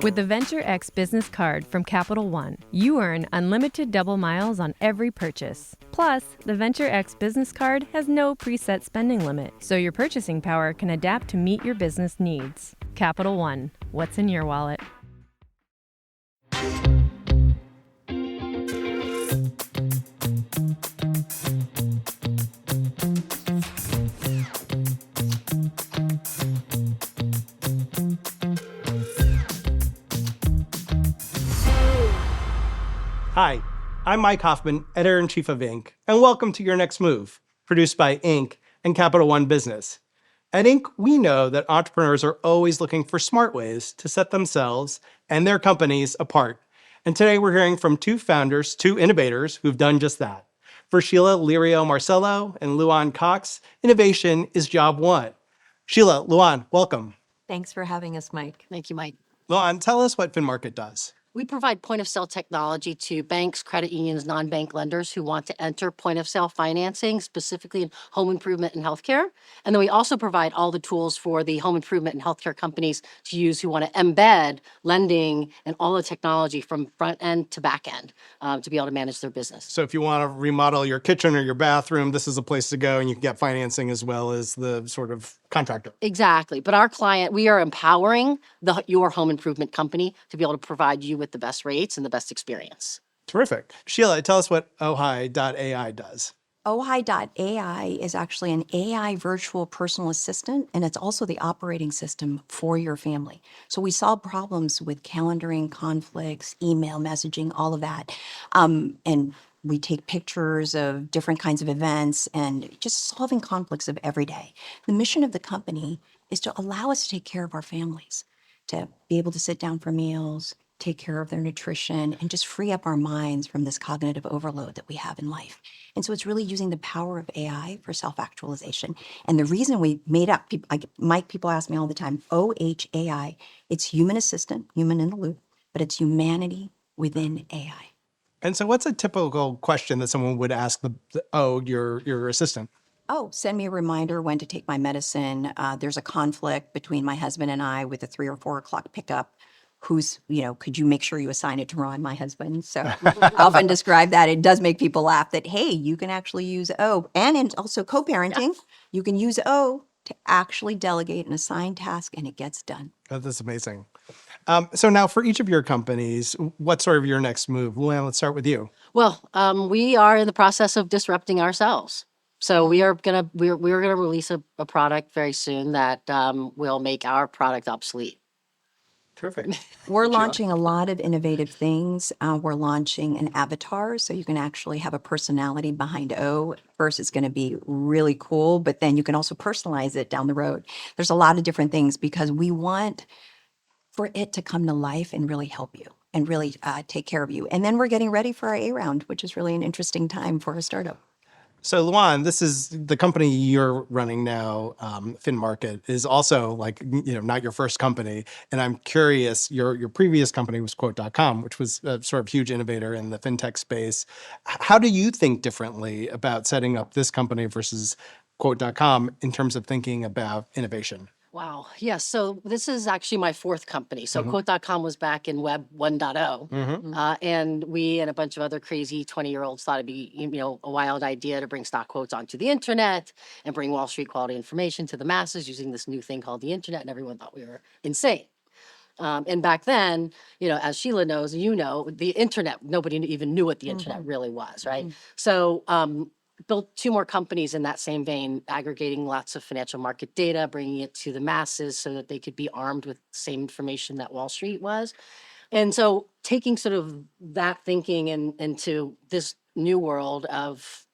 With the Venture X business card from Capital One, you earn unlimited double miles on every purchase. Plus, the Venture X business card has no preset spending limit, so your purchasing power can adapt to meet your business needs. Capital One, what's in your wallet? Hi, I'm Mike Hofman, Editor-in-Chief of Inc., and welcome to Your Next Move, produced by Inc. and Capital One Business. At Inc., we know that entrepreneurs are always looking for smart ways to set themselves and their companies apart. And today we're hearing from two founders, two innovators who've done just that. For Sheila Lirio Marcelo and Luan Cox, innovation is job one. Sheila, Luan, welcome. Thanks for having us, Mike. Thank you, Mike. Luan, tell us what FinMkt does. We provide point-of-sale technology to banks, credit unions, non-bank lenders who want to enter point-of-sale financing, specifically in home improvement and healthcare. And then we also provide all the tools for the home improvement and healthcare companies to use who want to embed lending and all the technology from front end to back end to be able to manage their business. So if you want to remodel your kitchen or your bathroom, this is a place to go, and you can get financing as well as the sort of contractor. Exactly. But our client, we are empowering your home improvement company to be able to provide you with the best rates and the best experience. Terrific. Sheila, tell us what Ohai.ai does. Ohai.ai is actually an AI virtual personal assistant, and it's also the operating system for your family. So we solve problems with calendaring, conflicts, email messaging, all of that. And we take pictures of different kinds of events and just solving conflicts of every day. The mission of the company is to allow us to take care of our families, to be able to sit down for meals, take care of their nutrition, and just free up our minds from this cognitive overload that we have in life. And so it's really using the power of AI for self-actualization. And the reason we made up, people ask me all the time, OHAI, it's human assistant, human in the loop, but it's humanity within AI. And so what's a typical question that someone would ask your assistant? Oh, send me a reminder when to take my medicine. There's a conflict between my husband and I with a 3 or 4 o'clock pickup. Could you make sure you assign it to Ron, my husband? So I often describe that. It does make people laugh that, hey, you can actually use O. And also co-parenting, you can use O to actually delegate an assigned task, and it gets done. Oh, that's amazing. So now for each of your companies, what's sort of your next move? Luan, let's start with you. Well, we are in the process of disrupting ourselves. So we're gonna release a product very soon that will make our product obsolete. Terrific. We're launching a lot of innovative things. We're launching an avatar, so you can actually have a personality behind O. First, it's going to be really cool, but then you can also personalize it down the road. There's a lot of different things because we want for it to come to life and really help you and really take care of you. And then we're getting ready for our A round, which is really an interesting time for a startup. So Luan, this is the company you're running now, FinMkt, is also not your first company. And I'm curious, your previous company was Quote.com, which was a sort of huge innovator in the fintech space. How do you think differently about setting up this company versus Quote.com in terms of thinking about innovation? Wow. Yes. So this is actually my fourth company. So Quote.com was back in Web 1.0. And we and a bunch of other crazy 20-year-olds thought it'd be, a wild idea to bring stock quotes onto the internet and bring Wall Street quality information to the masses using this new thing called the internet. And everyone thought we were insane. And back then, as Sheila knows, the internet, nobody even knew what the internet really was, right? So built 2 more companies in that same vein, aggregating lots of financial market data, bringing it to the masses so that they could be armed with the same information that Wall Street was. And so taking sort of that thinking into this new world of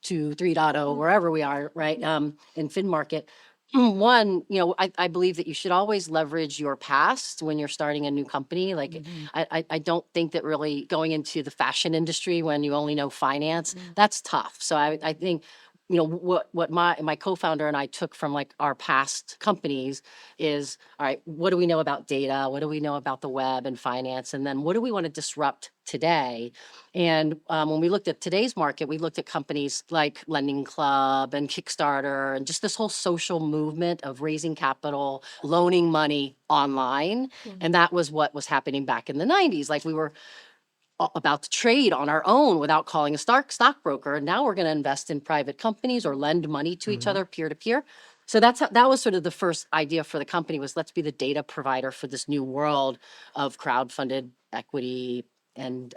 3.0, wherever we are, right, in FinMkt, one, I believe that you should always leverage your past when you're starting a new company. Like, I don't think that really going into the fashion industry when you only know finance, that's tough. So I think what my co-founder and I took from like our past companies is, all right, what do we know about data? What do we know about the web and finance? And then what do we want to disrupt today? And when we looked at today's market, we looked at companies like Lending Club and Kickstarter and just this whole social movement of raising capital, loaning money online. And that was what was happening back in the 90s. Like we were about to trade on our own without calling a stockbroker. And now we're going to invest in private companies or lend money to each other peer to peer. So that was sort of the first idea for the company was let's be the data provider for this new world of crowdfunded equity and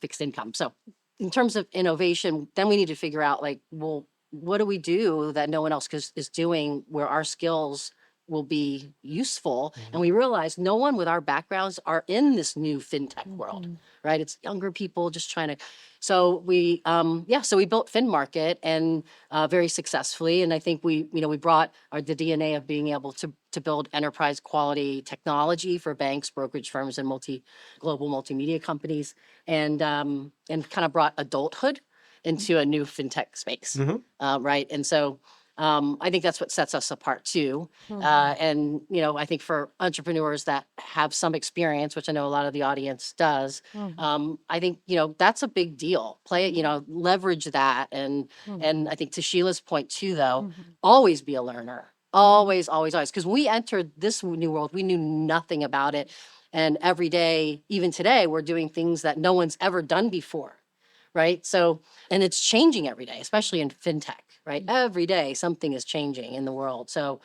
fixed income. So in terms of innovation, then we need to figure out like, well, what do we do that no one else is doing where our skills will be useful? And we realized no one with our backgrounds are in this new fintech world, right? It's younger people just trying to. So we, so we built FinMkt and very successfully. And I think we brought the DNA of being able to build enterprise quality technology for banks, brokerage firms, and global multimedia companies, and kind of brought adulthood into a new fintech space, right? And so I think that's what sets us apart too. And, I think for entrepreneurs that have some experience, which I know a lot of the audience does, I think, that's a big deal. Leverage that. And I think to Sheila's point too, though, always be a learner. Always, always, always. Because when we entered this new world, we knew nothing about it. And every day, even today, we're doing things that no one's ever done before. Right. So, and it's changing every day, especially in fintech, right? Every day something is changing in the world. So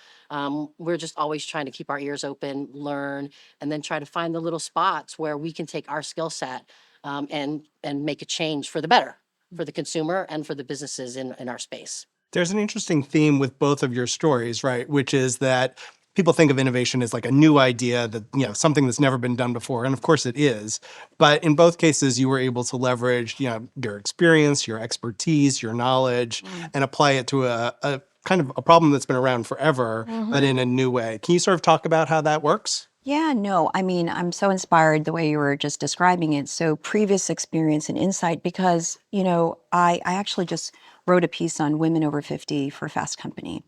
we're just always trying to keep our ears open, learn, and then try to find the little spots where we can take our skill set and make a change for the better, for the consumer and for the businesses in our space. There's an interesting theme with both of your stories, right? Which is that people think of innovation as like a new idea that, something that's never been done before. And of course it is. But in both cases, you were able to leverage, your experience, your expertise, your knowledge, and apply it to a kind of a problem that's been around forever, but in a new way. Can you sort of talk about how that works? Yeah, no, I mean, I'm so inspired the way you were just describing it. So previous experience and insight, because, I actually just wrote a piece on women over 50 for Fast Company.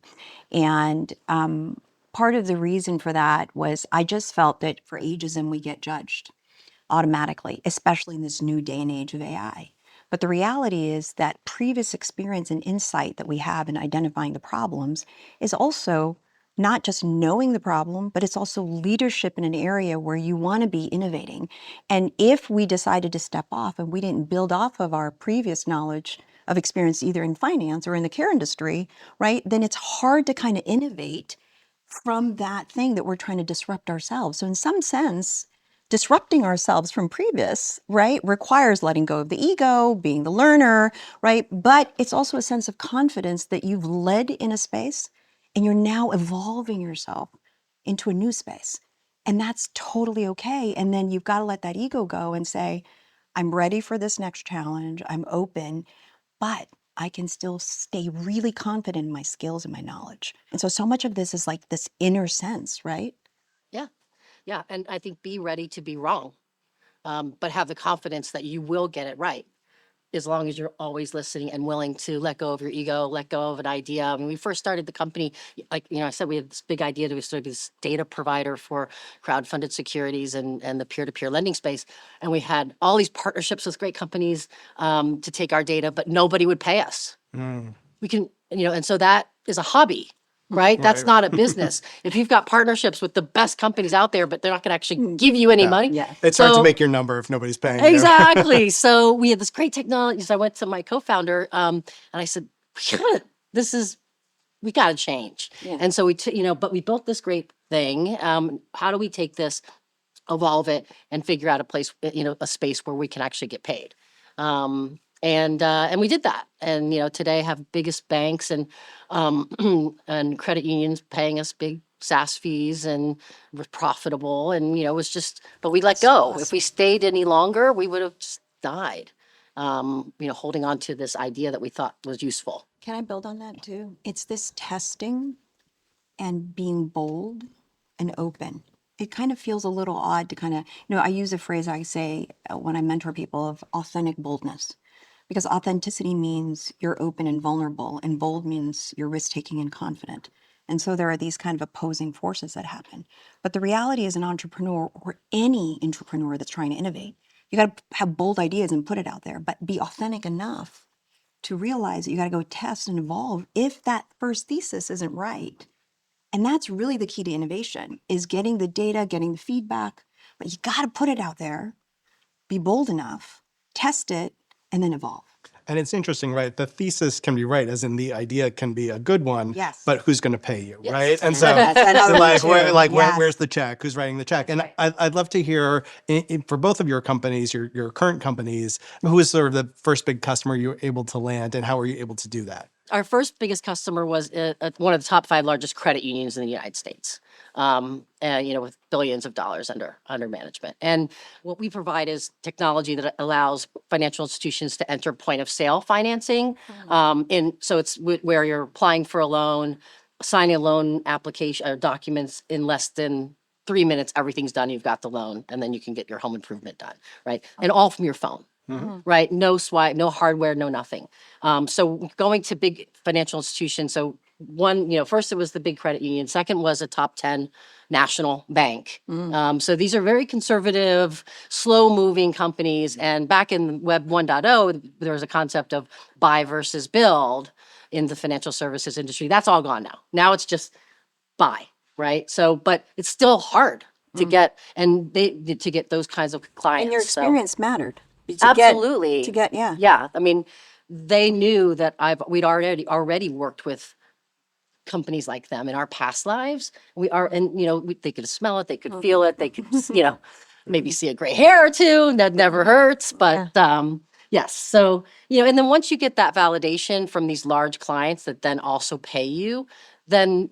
And part of the reason for that was I just felt that for ageism, we get judged automatically, especially in this new day and age of AI. But the reality is that previous experience and insight that we have in identifying the problems is also not just knowing the problem, but it's also leadership in an area where you want to be innovating. And if we decided to step off and we didn't build off of our previous knowledge of experience either in finance or in the care industry, right, then it's hard to kind of innovate from that thing that we're trying to disrupt ourselves. So in some sense, disrupting ourselves from previous, right, requires letting go of the ego, being the learner, right? But it's also a sense of confidence that you've led in a space and you're now evolving yourself into a new space. And that's totally okay. And then you've got to let that ego go and say, I'm ready for this next challenge. I'm open, but I can still stay really confident in my skills and my knowledge. And so much of this is like this inner sense, right? Yeah. Yeah. And I think be ready to be wrong, but have the confidence that you will get it right. As long as you're always listening and willing to let go of your ego, let go of an idea. When we first started the company, like, I said, we had this big idea to sort of be this data provider for crowdfunded securities and the peer-to-peer lending space. And we had all these partnerships with great companies to take our data, but nobody would pay us. We can, and so that is a hobby. Right? That's not a business. If you've got partnerships with the best companies out there, but they're not going to actually give you any money. Yeah. It's hard to make your number if nobody's paying you. Exactly. So we had this great technology. So I went to my co-founder and I said, we got to change. Yeah. And so but we built this great thing. How do we take this, evolve it, and figure out a place, a space where we can actually get paid? And we did that. And, today have biggest banks and and credit unions paying us big SaaS fees, and we're profitable. And, it was just, but we let go. Awesome. If we stayed any longer, we would have just died, holding on to this idea that we thought was useful. Can I build on that too? It's this testing and being bold and open. It kind of feels a little odd to kind of, I use a phrase I say when I mentor people of authentic boldness. because authenticity means you're open and vulnerable, and bold means you're risk-taking and confident. And so there are these kind of opposing forces that happen. But the reality is, an entrepreneur, or any entrepreneur that's trying to innovate, you got to have bold ideas and put it out there, but be authentic enough to realize that you got to go test and evolve if that first thesis isn't right. And that's really the key to innovation, is getting the data, getting the feedback, but you got to put it out there, be bold enough, test it, and then evolve. And it's interesting, right? The thesis can be right, as in the idea can be a good one, Yes. but who's going to pay you, Yes. right? And so, That's another like, one, too. Yes. where's the check? Who's writing the check? And Right. I'd love to hear, for both of your companies, your current companies, who was sort of the first big customer you were able to land, and how were you able to do that? Our first biggest customer was one of the top 5 largest credit unions in the United States, with billions of dollars under management. And what we provide is technology that allows financial institutions to enter point of sale financing. So it's where you're applying for a loan, signing a loan application or documents in less than 3 minutes. Everything's done. You've got the loan, and then you can get your home improvement done, right? And all from your phone. Right? No swipe, no hardware, no nothing. So going to big financial institutions. So one, first it was the big credit union. Second was a top 10 national bank. So these are very conservative, slow moving companies. And back in Web 1.0, there was a concept of buy versus build in the financial services industry. That's all gone now. Now it's just buy, right? So, but it's still hard to get, to get those kinds of clients. And your So- experience mattered. Absolutely. Yeah. Yeah. I mean, they knew that we'd already worked with companies like them in our past lives. They could smell it, they could feel it, they could, maybe see a gray hair or two. That never hurts. But yes. So, and then once you get that validation from these large clients that then also pay you, then,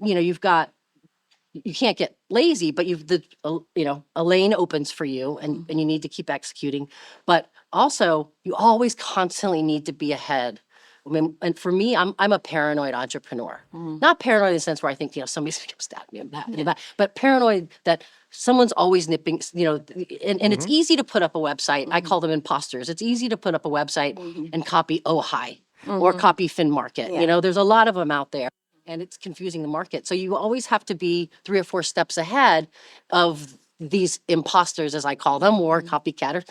you can't get lazy, but a lane opens for you, and you need to keep executing. But also, you always constantly need to be ahead. I mean, and for me, I'm a paranoid entrepreneur. Not paranoid in the sense where I think, somebody's going to stab me and that, but paranoid that someone's always nipping, and it's easy to put up a website. I call them imposters. It's easy to put up a website and copy Ohai or copy FinMkt. There's a lot of them out there. And it's confusing the market. So you always have to be 3 or 4 steps ahead of these imposters, as I call them, or copycatters,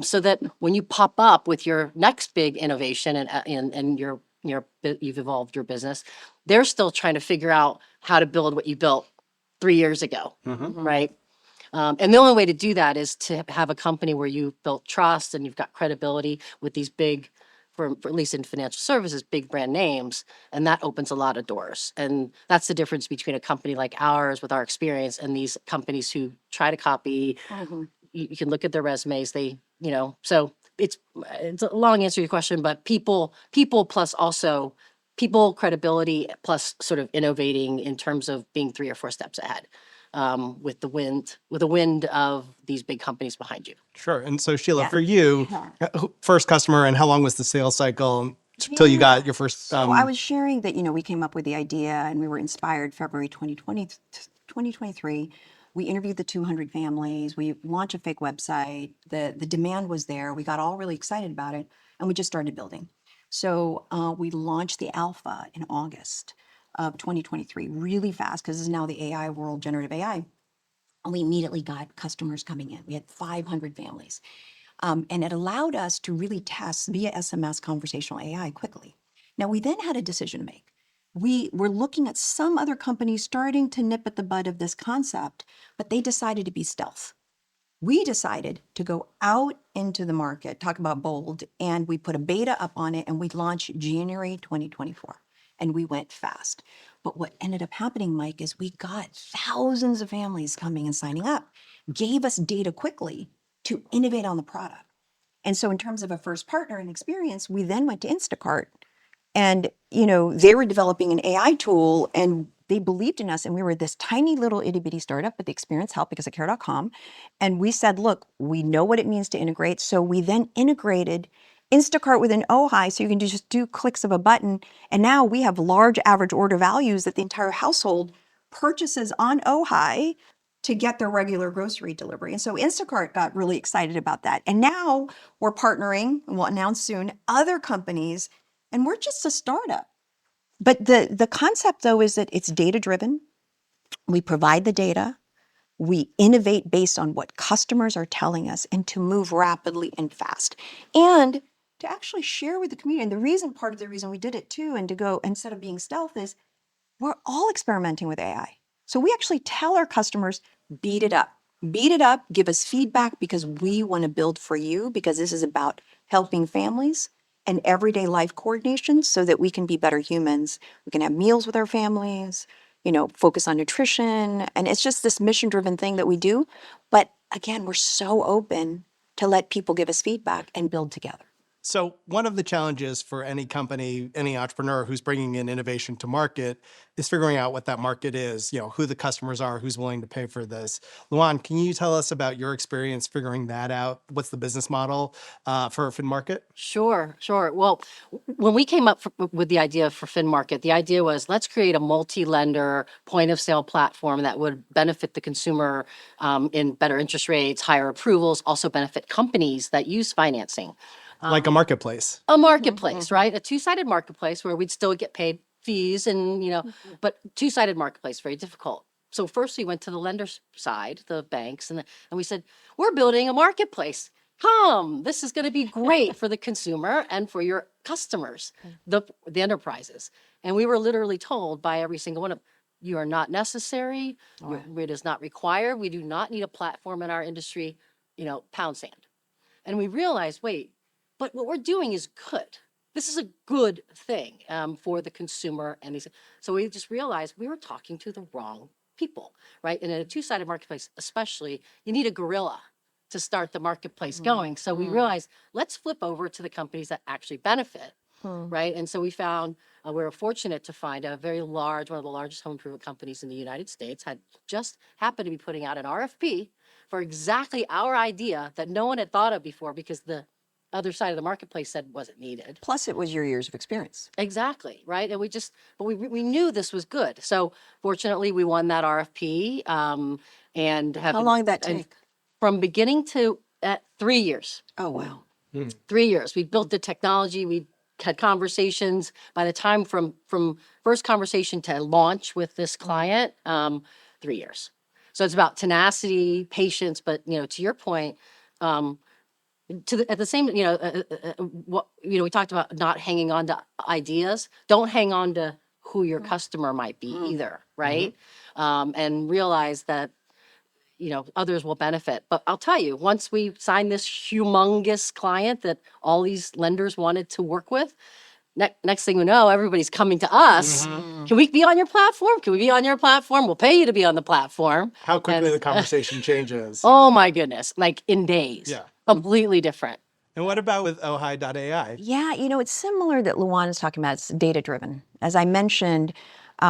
so that when you pop up with your next big innovation and you've evolved your business, they're still trying to figure out how to build what you built 3 years ago, right? And the only way to do that is to have a company where you've built trust and you've got credibility with these big, for at least in financial services, big brand names, and that opens a lot of doors. And that's the difference between a company like ours with our experience and these companies who try to copy. You can look at their resumes. So it's a long answer to your question, but people plus also people credibility plus sort of innovating in terms of being 3 or 4 steps ahead. With the wind of these big companies behind you. Sure. And so, Sheila, for you, first customer, and how long was the sales cycle till you got your first? So I was sharing that, we came up with the idea and we were inspired February 2023. We interviewed the 200 families. We launched a fake website. The demand was there. We got all really excited about it, and we just started building. So we launched the alpha in August of 2023, really fast, because this is now the AI world, generative AI. And we immediately got customers coming in. We had 500 families. And it allowed us to really test via SMS conversational AI quickly. Now, we then had a decision to make. We were looking at some other companies starting to nip at the bud of this concept, but they decided to be stealth. We decided to go out into the market, talk about bold, and we put a beta up on it, and we launched January 2024. And we went fast. But what ended up happening, Mike, is we got thousands of families coming and signing up, gave us data quickly to innovate on the product. And so in terms of a first partner and experience, we then went to Instacart. And, they were developing an AI tool, and they believed in us. And we were this tiny little itty bitty startup, but the experience helped because of care.com. And we said, look, we know what it means to integrate. So we then integrated Instacart within Ohai, so you can just do clicks of a button. And now we have large average order values that the entire household purchases on Ohai to get their regular grocery delivery. And so Instacart got really excited about that. And now we're partnering, and we'll announce soon, other companies, and we're just a startup. But the concept, though, is that it's data-driven. We provide the data. We innovate based on what customers are telling us, and to move rapidly and fast. And to actually share with the community. And part of the reason we did it too, and to go, instead of being stealth, is we're all experimenting with AI. So we actually tell our customers, beat it up, give us feedback, because we want to build for you, because this is about helping families and everyday life coordination so that we can be better humans. We can have meals with our families, focus on nutrition. And it's just this mission-driven thing that we do. But again, we're so open to let people give us feedback and build together. So one of the challenges for any company, any entrepreneur who's bringing in innovation to market is figuring out what that market is, who the customers are, who's willing to pay for this. Luan, can you tell us about your experience figuring that out? What's the business model for FinMkt? Sure. Well, when we came up with the idea for FinMkt, the idea was, let's create a multi-lender point of sale platform that would benefit the consumer in better interest rates, higher approvals, also benefit companies that use financing. Like a marketplace. A marketplace, right? A two-sided marketplace where we'd still get paid fees and, but two-sided marketplace, very difficult. So first we went to the lender side, the banks, and we said, we're building a marketplace. Come, this is going to be great for the consumer and for your customers, the enterprises. And we were literally told by every single one of them, you are not necessary, it is not required, we do not need a platform in our industry, pound sand. And we realized, wait, but what we're doing is good. This is a good thing for the consumer. So we just realized we were talking to the wrong people, right? And in a two-sided marketplace, especially, you need a gorilla to start the marketplace going. So we realized, let's flip over to the companies that actually benefit, right? And so we found, we were fortunate to find a very large, one of the largest home improvement companies in the United States, had just happened to be putting out an RFP for exactly our idea that no one had thought of before, because the other side of the marketplace said wasn't needed. Plus, it was your years of experience. Exactly, right? And we knew this was good. So fortunately, we won that RFP. And how long did that take? From beginning to 3 years. Oh, wow. 3 years. We built the technology. We had conversations. By the time from first conversation to launch with this client, 3 years. So it's about tenacity, patience, but to your point, at the same, we talked about not hanging on to ideas. Don't hang on to who your customer might be either, right? And realize that, others will benefit. But I'll tell you, once we signed this humongous client that all these lenders wanted to work with, next thing we know, everybody's coming to us. Can we be on your platform? Can we be on your platform? We'll pay you to be on the platform. How quickly the conversation changes. Oh my goodness, like in days. Yeah. Completely different. And what about with Ohai.ai? Yeah, it's similar that Luan is talking about. It's data-driven. As I mentioned,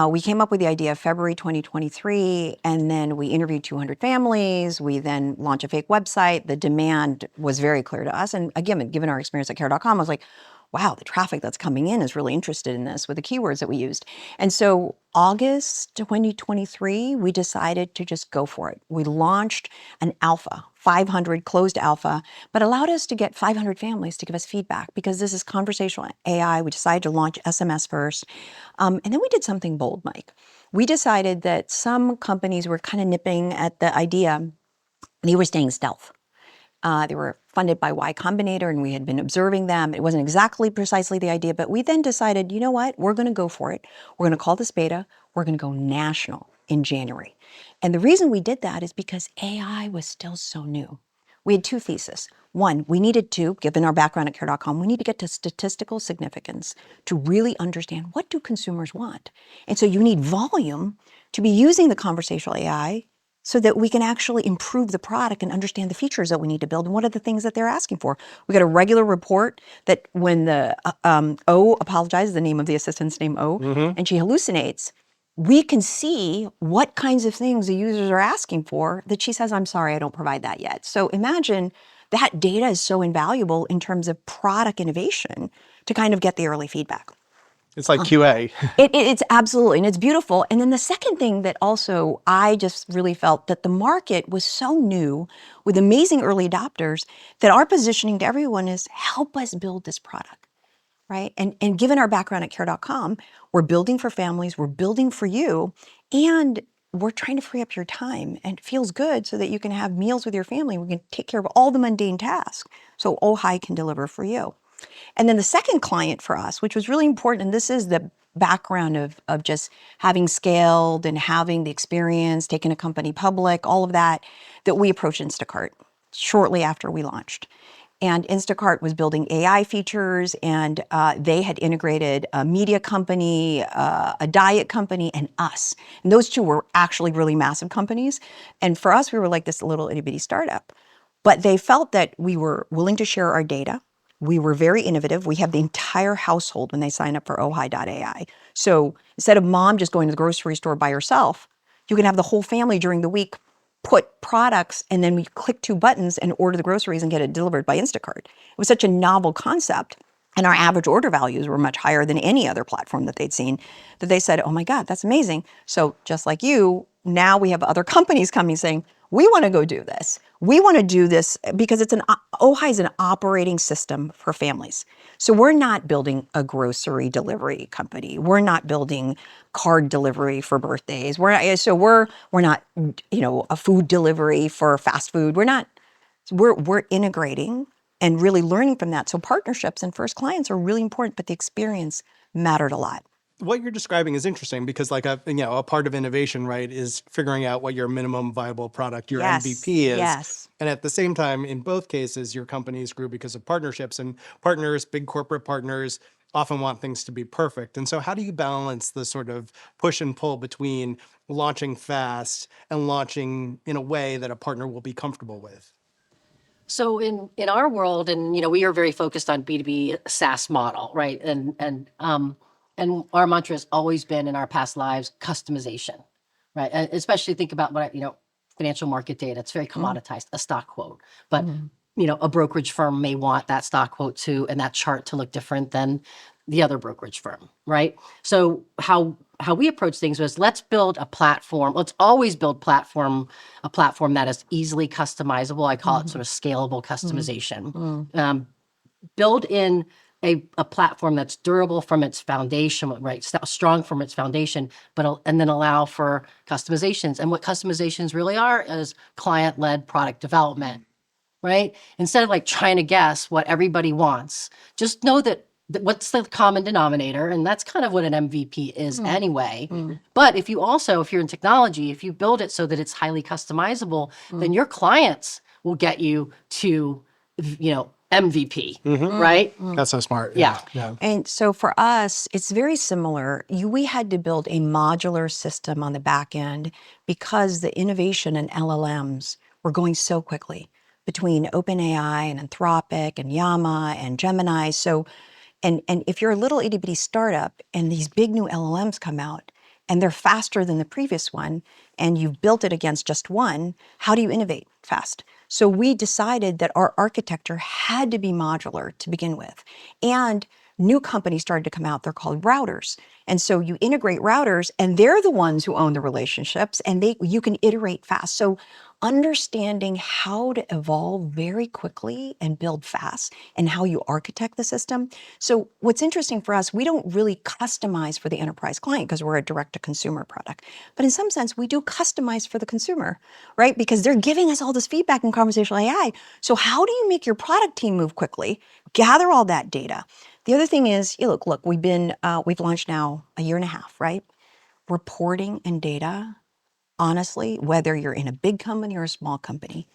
we came up with the idea February 2023, and then we interviewed 200 families. We then launched a fake website. The demand was very clear to us. And again, given our experience at Care.com, I was like, wow, the traffic that's coming in is really interested in this with the keywords that we used. And so August 2023, we decided to just go for it. We launched an alpha, 500 closed alpha, but allowed us to get 500 families to give us feedback, because this is conversational AI. We decided to launch SMS first. And then we did something bold, Mike. We decided that some companies were kind of nipping at the idea, they were staying stealth. They were funded by Y Combinator, and we had been observing them. It wasn't exactly precisely the idea, but we then decided, you know what? We're going to go for it. We're going to call this beta. We're going to go national in January. And the reason we did that is because AI was still so new. We had two theses. One, we needed to, given our background at Care.com, we need to get to statistical significance to really understand, what do consumers want? And so you need volume to be using the conversational AI so that we can actually improve the product and understand the features that we need to build and what are the things that they're asking for. We got a regular report that when the O apologizes, the name of the assistant's name O, and she hallucinates, we can see what kinds of things the users are asking for that she says, I'm sorry, I don't provide that yet. So imagine that data is so invaluable in terms of product innovation to kind of get the early feedback. It's like QA. It's absolutely, and it's beautiful. And then the second thing that also I just really felt that the market was so new with amazing early adopters that our positioning to everyone is help us build this product, right? And given our background at care.com, we're building for families, we're building for you, and we're trying to free up your time, and it feels good so that you can have meals with your family. We can take care of all the mundane tasks so Ohai can deliver for you. And then the second client for us, which was really important, and this is the background of just having scaled and having the experience, taking a company public, all of that, that we approached Instacart shortly after we launched. And Instacart was building AI features, and they had integrated a media company, a diet company, and us. And those two were actually really massive companies. And for us, we were like this little itty bitty startup. But they felt that we were willing to share our data. We were very innovative. We have the entire household when they sign up for Ohai.ai. So instead of mom just going to the grocery store by herself, you can have the whole family during the week put products, and then we click 2 buttons and order the groceries and get it delivered by Instacart. It was such a novel concept. And our average order values were much higher than any other platform that they'd seen, that they said, oh my God, that's amazing. So just like you, now we have other companies coming saying, we want to go do this. We want to do this because Ohai is an operating system for families. So we're not building a grocery delivery company. We're not building card delivery for birthdays. We're not a food delivery for fast food. We're integrating and really learning from that. So partnerships and first clients are really important, but the experience mattered a lot. What you're describing is interesting because like a part of innovation, right, is figuring out what your minimum viable product, your MVP is. Yes. And at the same time, in both cases, your companies grew because of partnerships, and partners, big corporate partners, often want things to be perfect. And so how do you balance the sort of push and pull between launching fast and launching in a way that a partner will be comfortable with? So in our world, and we are very focused on B2B SaaS model, right? And our mantra has always been in our past lives, customization, right? And especially think about financial market data. It's very commoditized, a stock quote. But a brokerage firm may want that stock quote too, and that chart to look different than the other brokerage firm, right? So how we approach things was, let's build a platform. Let's always build a platform that is easily customizable. I call it sort of scalable customization. Build in a platform that's durable from its foundation, right? Strong from its foundation, and then allow for customizations. And what customizations really are is client-led product development, right? Instead of like trying to guess what everybody wants, just know that what's the common denominator, and that's kind of what an MVP is anyway. But if you're in technology, if you build it so that it's highly customizable, then your clients will get you to, MVP, right? That's so smart. Yeah. And so for us, it's very similar. We had to build a modular system on the back end because the innovation in LLMs were going so quickly between OpenAI and Anthropic and Llama and Gemini. So, and if you're a little itty bitty startup and these big new LLMs come out and they're faster than the previous one, and you've built it against just one, how do you innovate fast? So we decided that our architecture had to be modular to begin with. And new companies started to come out. They're called routers. And so you integrate routers, and they're the ones who own the relationships, and you can iterate fast. So understanding how to evolve very quickly and build fast, and how you architect the system. So what's interesting for us, we don't really customize for the enterprise client because we're a direct-to-consumer product. But in some sense, we do customize for the consumer, right? Because they're giving us all this feedback in conversational AI. So how do you make your product team move quickly, gather all that data? The other thing is, look, we've launched now a year and a half, right? Reporting and data, honestly, whether you're in a big company or a small company,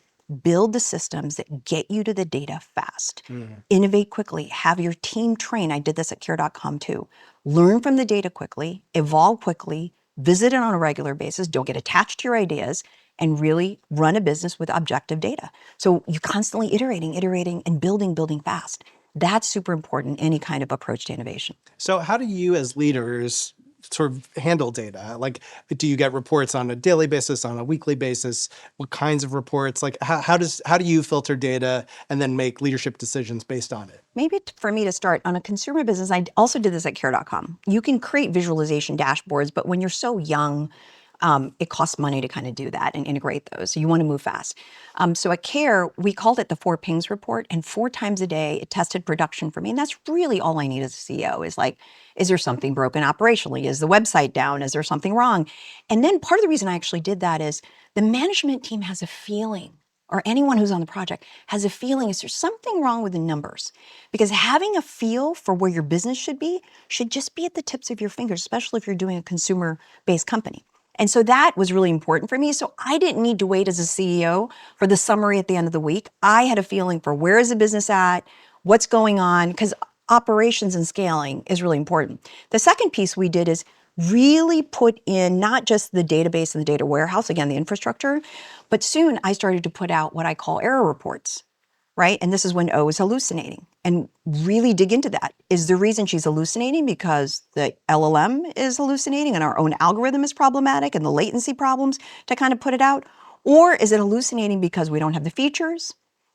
build the systems that get you to the data fast. Innovate quickly, have your team train. I did this at care.com too. Learn from the data quickly, evolve quickly, visit it on a regular basis, don't get attached to your ideas, and really run a business with objective data. So you're constantly iterating, and building fast. That's super important, any kind of approach to innovation. So how do you as leaders sort of handle data? Like, do you get reports on a daily basis, on a weekly basis? What kinds of reports? Like, how do you filter data and then make leadership decisions based on it? Maybe for me to start on a consumer business, I also did this at care.com. You can create visualization dashboards, but when you're so young, it costs money to kind of do that and integrate those. So you want to move fast. So at Care, we called it the 4 pings report, and 4 times a day it tested production for me. And that's really all I need as a CEO is like, is there something broken operationally? Is the website down? Is there something wrong? And then part of the reason I actually did that is the management team has a feeling, or anyone who's on the project has a feeling, is there something wrong with the numbers? Because having a feel for where your business should be should just be at the tips of your fingers, especially if you're doing a consumer-based company. And so that was really important for me. So I didn't need to wait as a CEO for the summary at the end of the week. I had a feeling for where is the business at, what's going on, because operations and scaling is really important. The second piece we did is really put in not just the database and the data warehouse, again, the infrastructure, but soon I started to put out what I call error reports, right? And this is when O is hallucinating, and really dig into that. Is the reason she's hallucinating because the LLM is hallucinating and our own algorithm is problematic and the latency problems to kind of put it out? Or is it hallucinating because we don't have the features,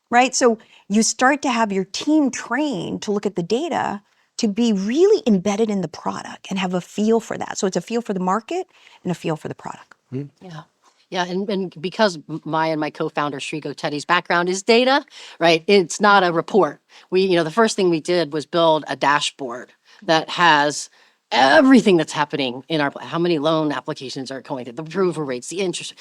right? So you start to have your team trained to look at the data to be really embedded in the product and have a feel for that. So it's a feel for the market and a feel for the product. Yeah. Yeah, and because my co-founder Srigo Teddy's background is data, right? It's not a report. The first thing we did was build a dashboard that has everything that's happening in how many loan applications are going through, the approval rates, the interest,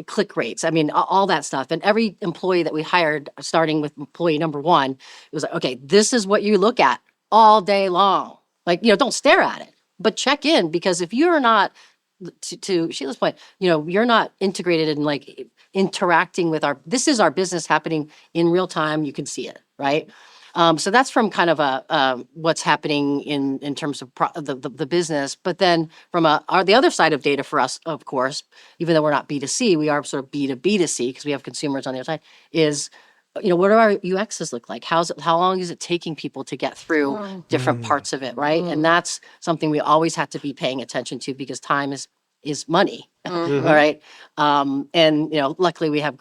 click rates. I mean, all that stuff. And every employee that we hired, starting with employee number 1, it was like, okay, this is what you look at all day long. Like, don't stare at it, but check in, because if you're not, to Sheila's point, you're not integrated in like interacting with this is our business happening in real time. You can see it, right? So that's from kind of what's happening in terms of the business. But then from the other side of data for us, of course, even though we're not B2C, we are sort of B2B2C because we have consumers on the other side, is what do our UXs look like? How long is it taking people to get through different parts of it, right? And that's something we always have to be paying attention to, because time is money, all right? And luckily we have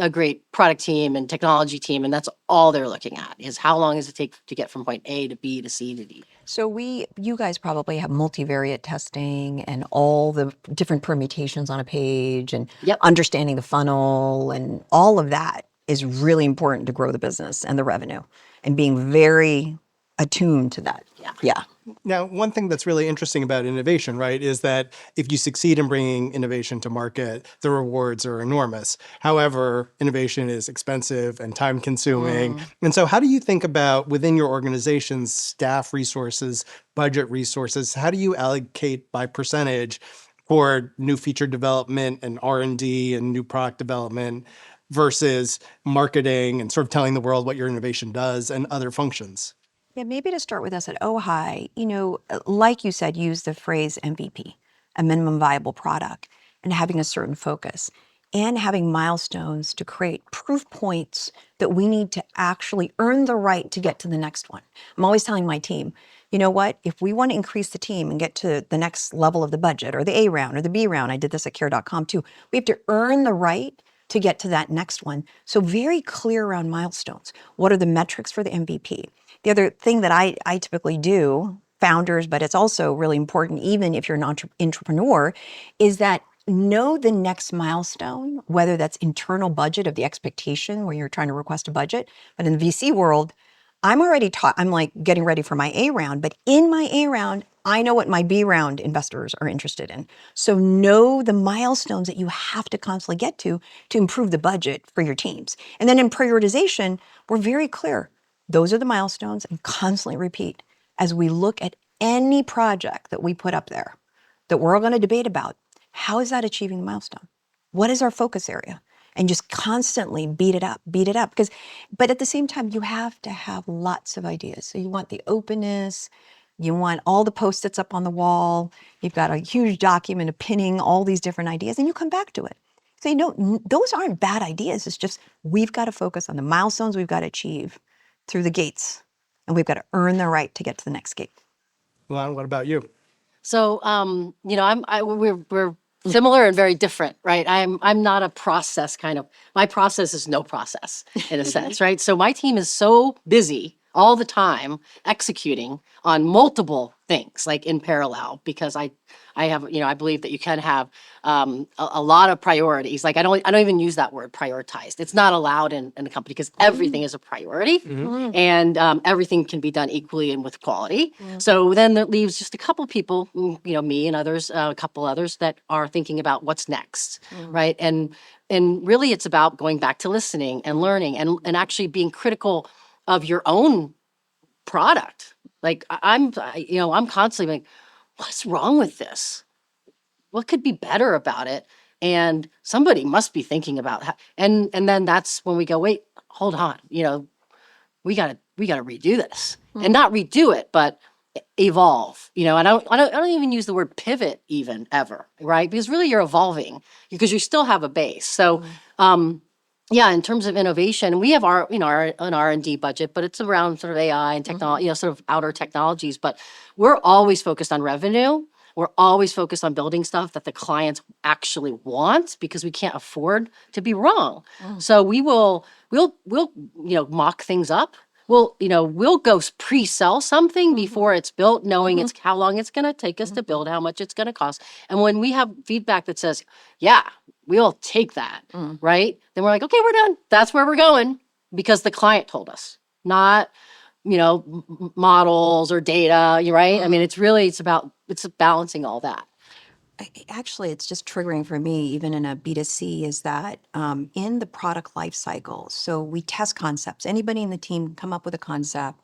a great product team and technology team, and that's all they're looking at is how long does it take to get from point A to B to C to D. So you guys probably have multivariate testing and all the different permutations on a page and understanding the funnel, and all of that is really important to grow the business and the revenue, and being very attuned to that. Yeah. Now, one thing that's really interesting about innovation, right, is that if you succeed in bringing innovation to market, the rewards are enormous. However, innovation is expensive and time consuming. And so how do you think about, within your organization's staff resources, budget resources, how do you allocate by percentage for new feature development and R&D and new product development versus marketing and sort of telling the world what your innovation does and other functions? Yeah, maybe to start with us at Ohai, like you said, use the phrase MVP, a minimum viable product, and having a certain focus, and having milestones to create proof points that we need to actually earn the right to get to the next one. I'm always telling my team, you know what, if we want to increase the team and get to the next level of the budget, or the A round or the B round, I did this at care.com too, we have to earn the right to get to that next one. So very clear around milestones. What are the metrics for the MVP? The other thing that I typically do, founders, but it's also really important even if you're an entrepreneur, is that know the next milestone, whether that's internal budget of the expectation where you're trying to request a budget. But in the VC world, I'm already I'm like getting ready for my A round, but in my A round, I know what my B round investors are interested in. So know the milestones that you have to constantly get to improve the budget for your teams. And then in prioritization, we're very clear. Those are the milestones, and constantly repeat as we look at any project that we put up there that we're all going to debate about. How is that achieving the milestone? What is our focus area? And just constantly beat it up. But at the same time, you have to have lots of ideas. So you want the openness, you want all the Post-its up on the wall, you've got a huge document of pinning all these different ideas, and you come back to it. Say, no, those aren't bad ideas. It's just we've got to focus on the milestones we've got to achieve through the gates, and we've got to earn the right to get to the next gate. Luan, what about you? So, we're similar and very different, right? I'm not a process kind of. My process is no process in a sense, right? So my team is so busy all the time executing on multiple things, like in parallel, because I have, I believe that you can have a lot of priorities. Like I don't even use that word prioritized. It's not allowed in a company because everything is a priority, and everything can be done equally and with quality. So then that leaves just a couple people, me and others, a couple others that are thinking about what's next, right? And really, it's about going back to listening and learning and actually being critical of your own product. Like I'm constantly like, what's wrong with this? What could be better about it? And somebody must be thinking about how, and then that's when we go, wait, hold on, we gotta redo this, and not redo it, but evolve. And I don't even use the word pivot even ever, right? Because really you're evolving because you still have a base. So, yeah, in terms of innovation, we have an R&D budget, but it's around sort of AI and technology, sort of outer technologies. But we're always focused on revenue. We're always focused on building stuff that the clients actually want because we can't afford to be wrong. So we'll mock things up. We'll go pre-sell something before it's built, knowing it's how long it's going to take us to build, how much it's going to cost. And when we have feedback that says, yeah, we'll take that, right? Then we're like, okay, we're done. That's where we're going because the client told us, not, models or data, you're right? I mean, it's balancing all that. Actually, it's just triggering for me, even in a B2C, is that in the product life cycle, so we test concepts. Anybody in the team come up with a concept,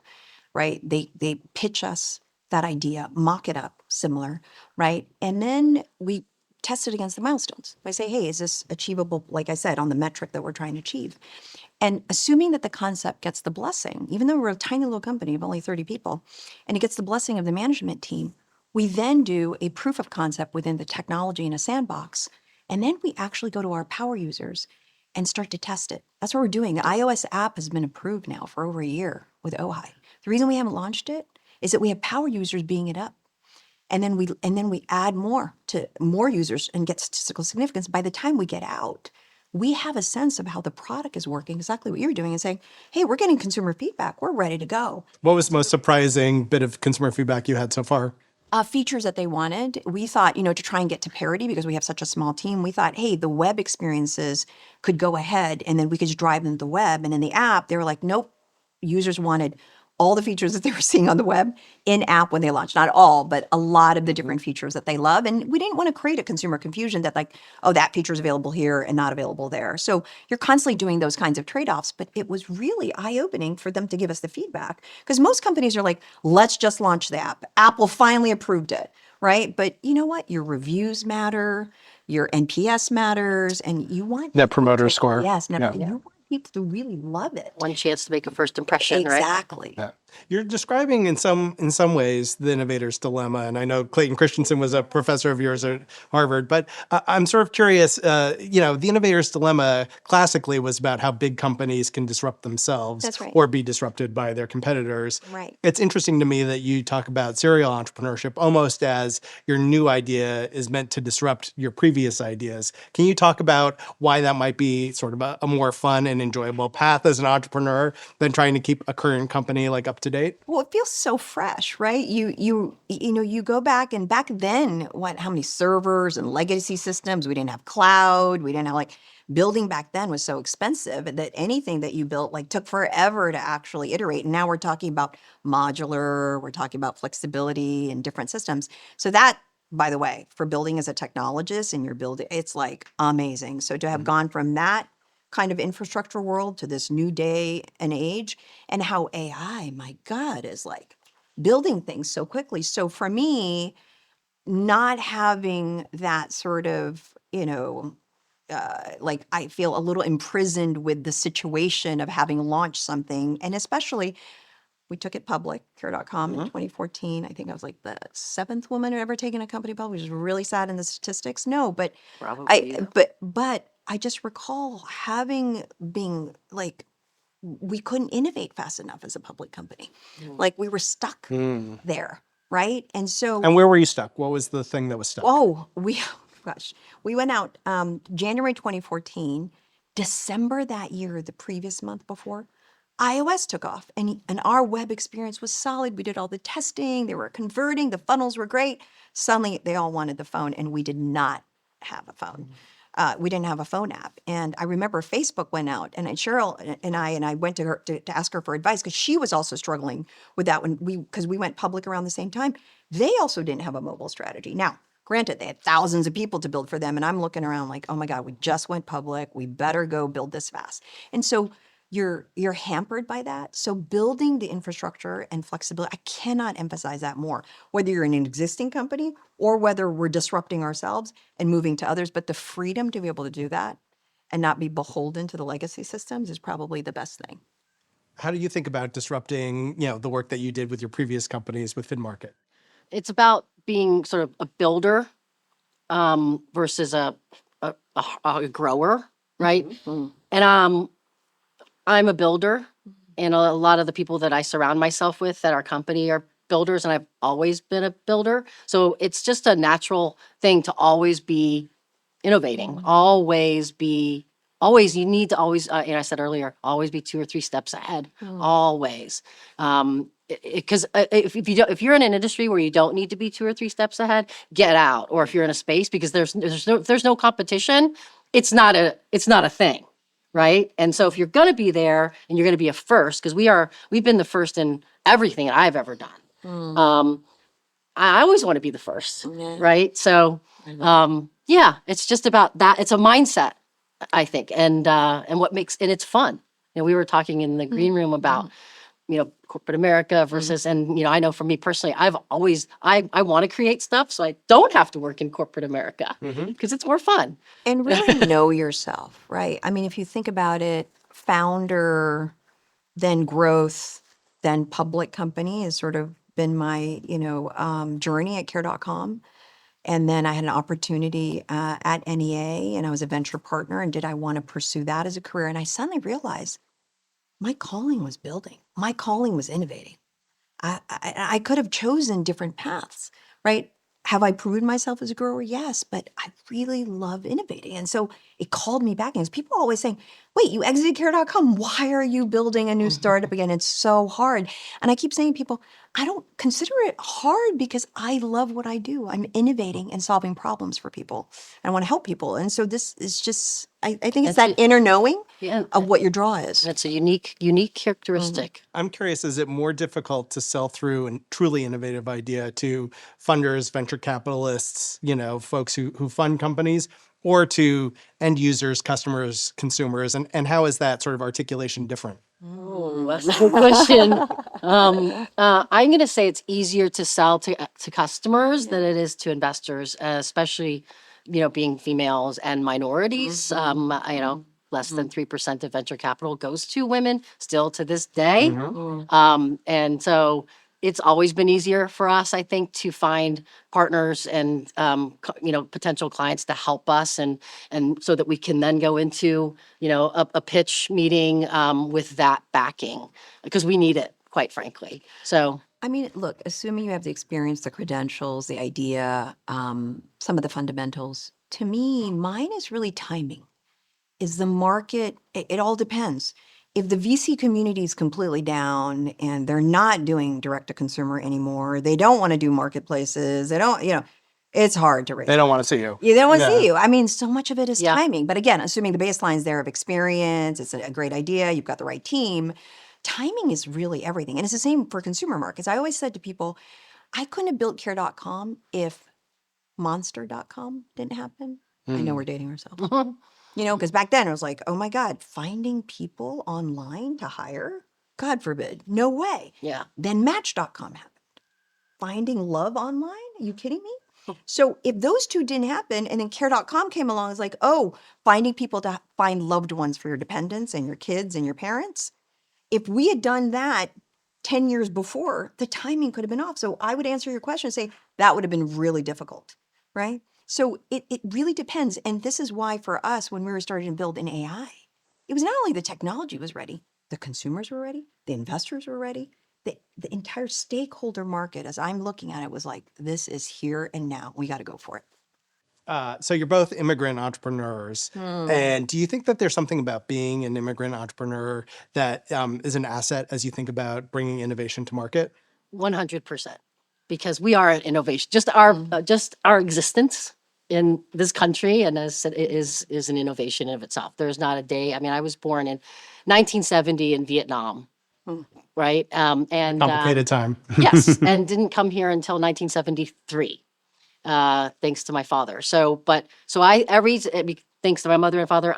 right? They pitch us that idea, mock it up, similar, right? And then we test it against the milestones. I say, hey, is this achievable, like I said, on the metric that we're trying to achieve? And assuming that the concept gets the blessing, even though we're a tiny little company of only 30 people, and it gets the blessing of the management team, we then do a proof of concept within the technology in a sandbox. And then we actually go to our power users and start to test it. That's what we're doing. The iOS app has been approved now for over a year with Ohai. The reason we haven't launched it is that we have power users being it up. And then we add more users and get statistical significance. By the time we get out, we have a sense of how the product is working, exactly what you're doing, and saying, hey, we're getting consumer feedback. We're ready to go. What was the most surprising bit of consumer feedback you had so far? Features that they wanted. We thought, to try and get to parity because we have such a small team, we thought, hey, the web experiences could go ahead and then we could just drive them to the web. And in the app, they were like, nope, users wanted all the features that they were seeing on the web in app when they launched. Not all, but a lot of the different features that they love. And we didn't want to create a consumer confusion that like, oh, that feature is available here and not available there. So you're constantly doing those kinds of trade-offs, but it was really eye-opening for them to give us the feedback because most companies are like, let's just launch the app. Apple finally approved it, right? But you know what? Your reviews matter, your NPS matters, and you want Net promoter score. Yes, Yeah. you want people to really love it. One chance to make a first impression, right? Exactly. Yeah. You're describing in some ways the innovator's dilemma, and I know Clayton Christensen was a professor of yours at Harvard, but I'm sort of curious. The innovator's dilemma classically was about how big companies can disrupt themselves. That's right. Or be disrupted by their competitors. Right. It's interesting to me that you talk about serial entrepreneurship almost as your new idea is meant to disrupt your previous ideas. Can you talk about why that might be sort of a more fun and enjoyable path as an entrepreneur than trying to keep a current company like up to date? Well, it feels so fresh, right? You go back, and back then, how many servers and legacy systems? We didn't have cloud. We didn't have building back then was so expensive that anything that you built took forever to actually iterate. And now we're talking about modular, we're talking about flexibility and different systems. So that, by the way, for building as a technologist and you're building, it's amazing. So to have gone from that kind of infrastructure world to this new day and age, and how AI, my God, is building things so quickly. So for me, not having that sort of, I feel a little imprisoned with the situation of having launched something. And especially, we took it public, Care.com in 2014. I think I was the seventh woman who ever taken a company public, which is really sad in the statistics. No, but Probably, yeah. but I just recall being we couldn't innovate fast enough as a public company. We were stuck there. right? And so, And where were you stuck? What was the thing that was stuck? gosh, we went out January 2014, December that year, the previous month before, iOS took off and our web experience was solid. We did all the testing, they were converting, the funnels were great. Suddenly they all wanted the phone and we did not have a phone. We didn't have a phone app. And I remember Facebook went out and Cheryl and I went to her to ask her for advice because she was also struggling with that because we went public around the same time. They also didn't have a mobile strategy. Now, granted, they had thousands of people to build for them. And I'm looking around like, oh my God, we just went public. We better go build this fast. And so you're hampered by that. So building the infrastructure and flexibility, I cannot emphasize that more, whether you're in an existing company or whether we're disrupting ourselves and moving to others. But the freedom to be able to do that and not be beholden to the legacy systems is probably the best thing. How do you think about disrupting, the work that you did with your previous companies with FinMkt? It's about being sort of a builder versus a grower, right? And I'm a builder, and a lot of the people that I surround myself with at our company are builders, and I've always been a builder. So it's just a natural thing to always be innovating, always, you need to always, I said earlier, always be 2 or 3 steps ahead, always. Because if you're in an industry where you don't need to be 2 or 3 steps ahead, get out. Or if you're in a space because there's no competition, it's not a thing, right? And so if you're going to be there and you're going to be a first, because we've been the first in everything that I've ever done. I always want to be the first, right? So, it's just about that. It's a mindset, I think, and it's fun. We were talking in the green room about, corporate America versus, and, I know for me personally, I want to create stuff so I don't have to work in corporate America because it's more fun. And really know yourself, right? I mean, if you think about it, founder, then growth, then public company has sort of been my, journey at care.com. And then I had an opportunity at NEA and I was a venture partner. And did I want to pursue that as a career? And I suddenly realized my calling was building. My calling was innovating. I could have chosen different paths, right? Have I proven myself as a grower? Yes, but I really love innovating. And so it called me back. And people are always saying, wait, you exited care.com. Why are you building a new startup again? It's so hard. And I keep saying to people, I don't consider it hard because I love what I do. I'm innovating and solving problems for people. And I want to help people. And so this is just, I think it's that inner knowing of what your draw is. That's a unique characteristic. I'm curious, is it more difficult to sell through a truly innovative idea to funders, venture capitalists, folks who fund companies, or to end users, customers, consumers? And how is that sort of articulation different? Oh, that's a good question. I'm going to say it's easier to sell to customers than it is to investors, especially, being females and minorities. Less than 3% of venture capital goes to women still to this day. And so it's always been easier for us, I think, to find partners and, potential clients to help us and so that we can then go into, a pitch meeting with that backing because we need it, quite frankly. So. I mean, look, assuming you have the experience, the credentials, the idea, some of the fundamentals, to me, mine is really timing. Is the market, it all depends. If the VC community is completely down and they're not doing direct to consumer anymore, they don't want to do marketplaces, they don't, it's hard to raise. They don't want to see you. Yeah, they don't want to see you. I mean, so much of it is timing. But again, assuming the baseline's there of experience, it's a great idea, you've got the right team, timing is really everything. And it's the same for consumer markets. I always said to people, I couldn't have built care.com if monster.com didn't happen. I know we're dating ourselves. Because back then it was like, oh my God, finding people online to hire? God forbid. No way. Yeah. Then Match.com happened. Finding love online? Are you kidding me? So if those two didn't happen and then Care.com came along, it's like, oh, finding people to find loved ones for your dependents and your kids and your parents. If we had done that 10 years before, the timing could have been off. So I would answer your question and say that would have been really difficult, right? So it really depends. And this is why for us, when we were starting to build an AI, it was not only the technology was ready, the consumers were ready, the investors were ready, the entire stakeholder market, as I'm looking at it, was like, this is here and now. We got to go for it. So you're both immigrant entrepreneurs. And do you think that there's something about being an immigrant entrepreneur that is an asset as you think about bringing innovation to market? 100%, because we are an innovation. Just our existence in this country, and as said, is an innovation in of itself. There's not a day. I mean, I was born in 1970 in Vietnam, right? Complicated time. Yes, and didn't come here until 1973, thanks to my father. Thanks to my mother and father,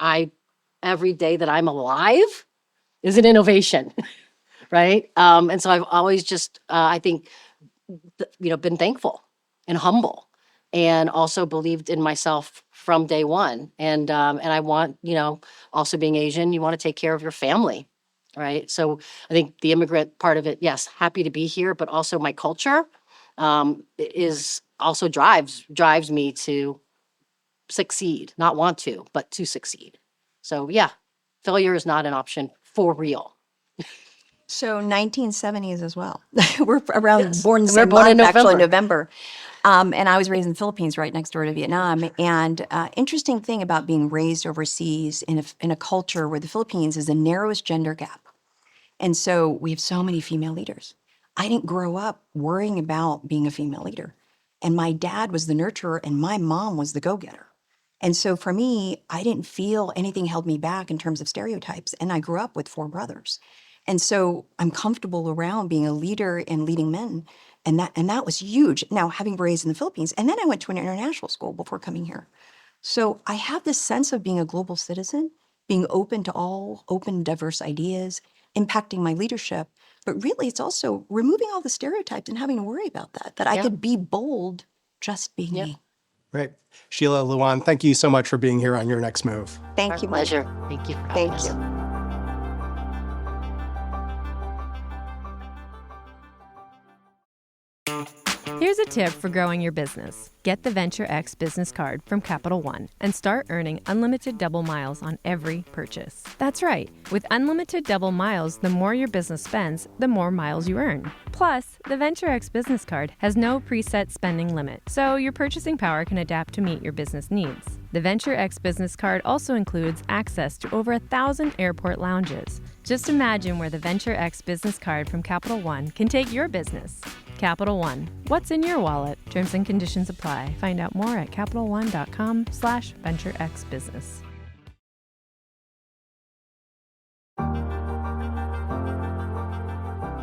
every day that I'm alive is an innovation, right? And so I've always just, I think, been thankful and humble, and also believed in myself from day one. And I want, also being Asian, you want to take care of your family, right? So I think the immigrant part of it, yes, happy to be here, but also my culture is also drives me to succeed, not want to, but to succeed. So yeah, failure is not an option for real. So 1970s as well. We're around Yes. born the We're same born in month, actually, November. November. And I was raised in the Philippines, right next door to Vietnam. And interesting thing about being raised overseas in a culture where the Philippines is the narrowest gender gap. And so we have so many female leaders. I didn't grow up worrying about being a female leader. And my dad was the nurturer and my mom was the go-getter. And so for me, I didn't feel anything held me back in terms of stereotypes. And I grew up with 4 brothers. And so I'm comfortable around being a leader and leading men. And that was huge. Now, having raised in the Philippines, and then I went to an international school before coming here. So I have this sense of being a global citizen, being open to all open, diverse ideas, impacting my leadership. But really, it's also removing all the stereotypes and having to worry about that I could be bold just being me. Right. Sheila, Luan, thank you so much for being here on Your Next Move. Thank Our you, Mike. pleasure. Thank you for having Thank us. you. Here's a tip for growing your business. Get the Venture X business card from Capital One and start earning unlimited double miles on every purchase. That's right. With unlimited double miles, the more your business spends, the more miles you earn. Plus, the Venture X business card has no preset spending limit, so your purchasing power can adapt to meet your business needs. The Venture X business card also includes access to over 1,000 airport lounges. Just imagine where the Venture X business card from Capital One can take your business. Capital One. What's in your wallet? Terms and conditions apply. Find out more at CapitalOne.com/VentureXBusiness.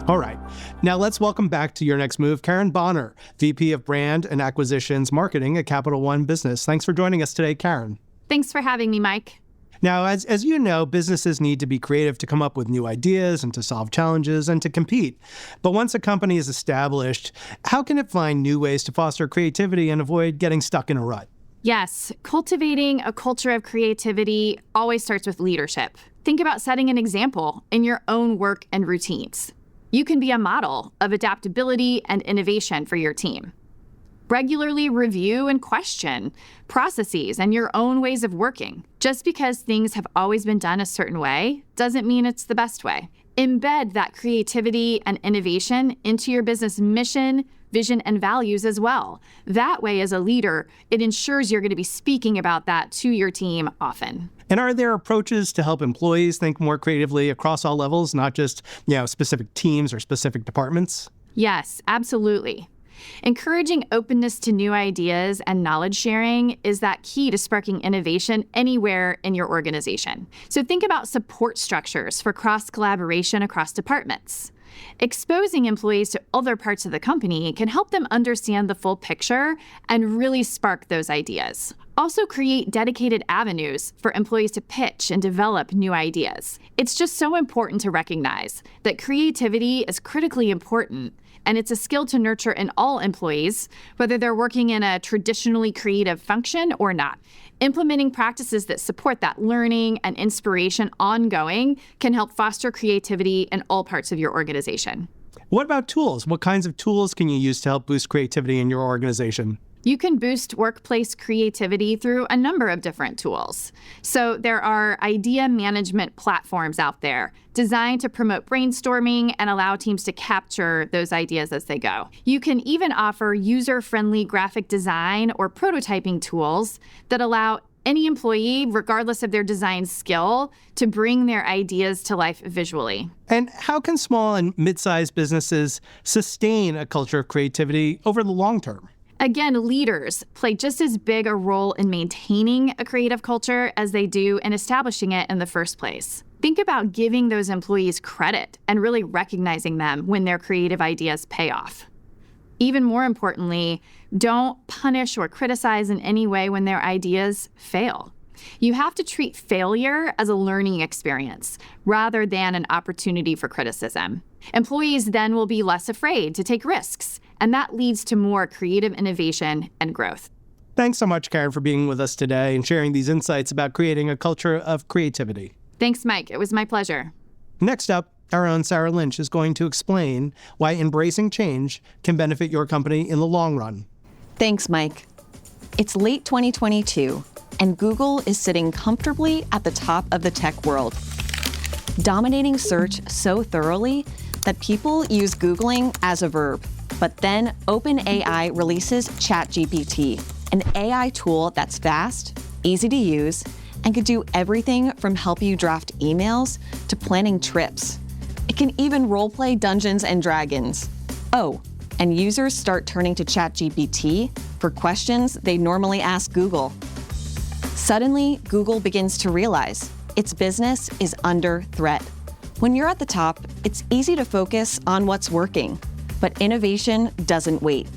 All right. Now let's welcome back to Your Next Move, Caryn Bonner, VP of Brand and Acquisitions Marketing at Capital One Business. Thanks for joining us today, Caryn. Thanks for having me, Mike. Now, as you know, businesses need to be creative to come up with new ideas and to solve challenges and to compete. But once a company is established, how can it find new ways to foster creativity and avoid getting stuck in a rut? Yes, cultivating a culture of creativity always starts with leadership. Think about setting an example in your own work and routines. You can be a model of adaptability and innovation for your team. Regularly review and question processes and your own ways of working. Just because things have always been done a certain way doesn't mean it's the best way. Embed that creativity and innovation into your business mission, vision, and values as well. That way, as a leader, it ensures you're going to be speaking about that to your team often. And are there approaches to help employees think more creatively across all levels, not just, specific teams or specific departments? Yes, absolutely. Encouraging openness to new ideas and knowledge sharing is that key to sparking innovation anywhere in your organization. So think about support structures for cross-collaboration across departments. Exposing employees to other parts of the company can help them understand the full picture and really spark those ideas. Also create dedicated avenues for employees to pitch and develop new ideas. It's just so important to recognize that creativity is critically important, and it's a skill to nurture in all employees, whether they're working in a traditionally creative function or not. Implementing practices that support that learning and inspiration ongoing can help foster creativity in all parts of your organization. What about tools? What kinds of tools can you use to help boost creativity in your organization? You can boost workplace creativity through a number of different tools. So there are idea management platforms out there designed to promote brainstorming and allow teams to capture those ideas as they go. You can even offer user-friendly graphic design or prototyping tools that allow any employee, regardless of their design skill, to bring their ideas to life visually. And how can small and mid-sized businesses sustain a culture of creativity over the long term? Again, leaders play just as big a role in maintaining a creative culture as they do in establishing it in the first place. Think about giving those employees credit and really recognizing them when their creative ideas pay off. Even more importantly, don't punish or criticize in any way when their ideas fail. You have to treat failure as a learning experience rather than an opportunity for criticism. Employees then will be less afraid to take risks, and that leads to more creative innovation and growth. Thanks so much, Caryn, for being with us today and sharing these insights about creating a culture of creativity. Thanks, Mike. It was my pleasure. Next up, our own Sarah Lynch is going to explain why embracing change can benefit your company in the long run. Thanks, Mike. It's late 2022, and Google is sitting comfortably at the top of the tech world, dominating search so thoroughly that people use Googling as a verb. But then OpenAI releases ChatGPT, an AI tool that's fast, easy to use, and could do everything from help you draft emails to planning trips. It can even roleplay Dungeons and Dragons. Oh, and users start turning to ChatGPT for questions they normally ask Google. Suddenly, Google begins to realize its business is under threat. When you're at the top, it's easy to focus on what's working, but innovation doesn't wait.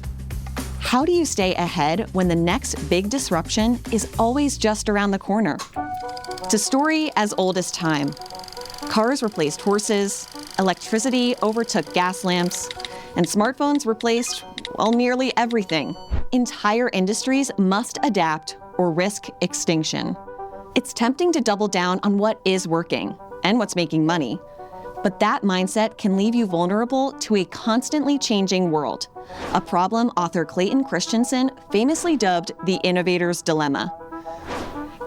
How do you stay ahead when the next big disruption is always just around the corner? It's a story as old as time. Cars replaced horses, electricity overtook gas lamps, and smartphones replaced, well, nearly everything. Entire industries must adapt or risk extinction. It's tempting to double down on what is working and what's making money. But that mindset can leave you vulnerable to a constantly changing world, a problem author Clayton Christensen famously dubbed the innovator's dilemma.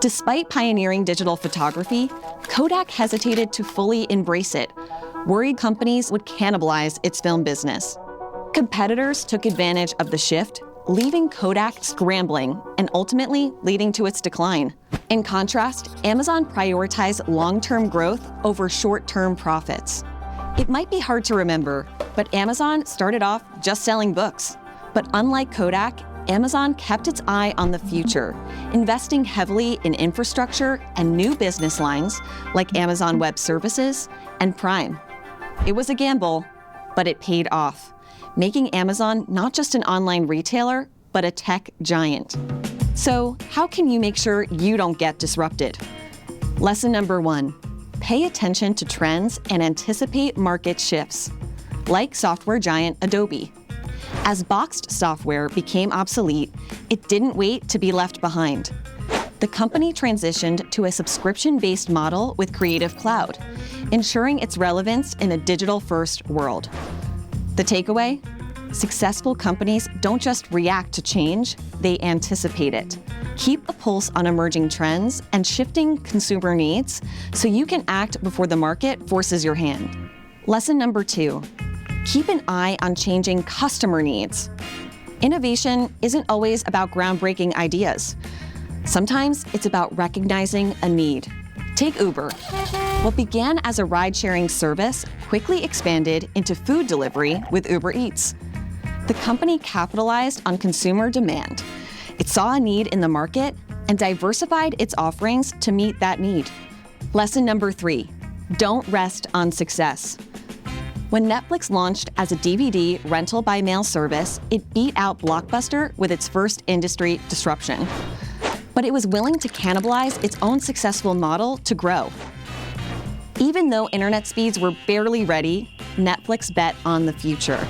Despite pioneering digital photography, Kodak hesitated to fully embrace it, worried companies would cannibalize its film business. Competitors took advantage of the shift, leaving Kodak scrambling and ultimately leading to its decline. In contrast, Amazon prioritized long-term growth over short-term profits. It might be hard to remember, but Amazon started off just selling books. But unlike Kodak, Amazon kept its eye on the future, investing heavily in infrastructure and new business lines like Amazon Web Services and Prime. It was a gamble, but it paid off, making Amazon not just an online retailer, but a tech giant. So, how can you make sure you don't get disrupted? Lesson number 1, pay attention to trends and anticipate market shifts, like software giant Adobe. As boxed software became obsolete, it didn't wait to be left behind. The company transitioned to a subscription-based model with Creative Cloud, ensuring its relevance in a digital-first world. The takeaway? Successful companies don't just react to change, they anticipate it. Keep a pulse on emerging trends and shifting consumer needs so you can act before the market forces your hand. Lesson number 2, keep an eye on changing customer needs. Innovation isn't always about groundbreaking ideas. Sometimes it's about recognizing a need. Take Uber. What began as a ride-sharing service quickly expanded into food delivery with Uber Eats. The company capitalized on consumer demand. It saw a need in the market and diversified its offerings to meet that need. Lesson number 3, don't rest on success. When Netflix launched as a DVD rental by mail service, it beat out Blockbuster with its first industry disruption. But it was willing to cannibalize its own successful model to grow. Even though internet speeds were barely ready, Netflix bet on the future.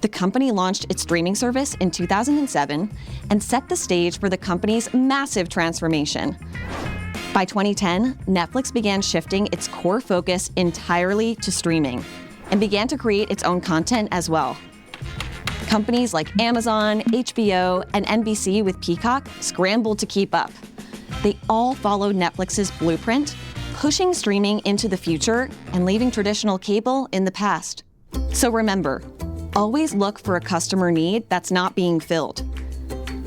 The company launched its streaming service in 2007 and set the stage for the company's massive transformation. By 2010, Netflix began shifting its core focus entirely to streaming and began to create its own content as well. Companies like Amazon, HBO, and NBC with Peacock scrambled to keep up. They all followed Netflix's blueprint, pushing streaming into the future and leaving traditional cable in the past. So remember, always look for a customer need that's not being filled.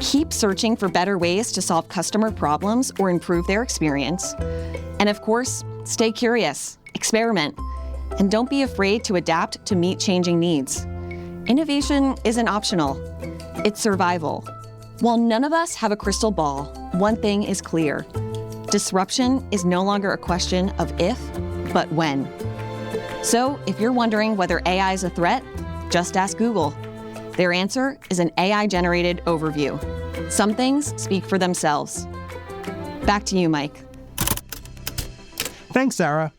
Keep searching for better ways to solve customer problems or improve their experience. And of course, stay curious, experiment, and don't be afraid to adapt to meet changing needs. Innovation isn't optional, it's survival. While none of us have a crystal ball, one thing is clear. Disruption is no longer a question of if, but when. So if you're wondering whether AI is a threat, just ask Google. Their answer is an AI-generated overview. Some things speak for themselves. Back to you, Mike. Thanks, Sarah.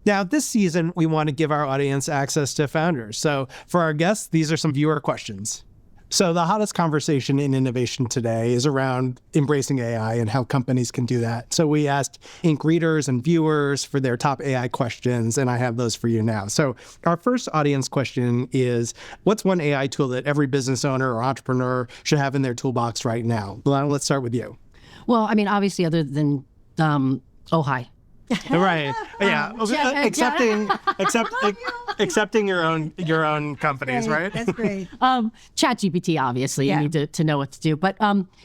Now, this season, we want to give our audience access to founders. So for our guests, these are some viewer questions. So the hottest conversation in innovation today is around embracing AI and how companies can do that. So we asked Inc. readers and viewers for their top AI questions, and I have those for you now. So our first audience question is, what's one AI tool that every business owner or entrepreneur should have in their toolbox right now? Luan, let's start with you. Well, I mean, obviously, other than Ohai. Right. Yeah. Accepting your own companies, right? That's great. ChatGPT, obviously, you need to know what to do. But,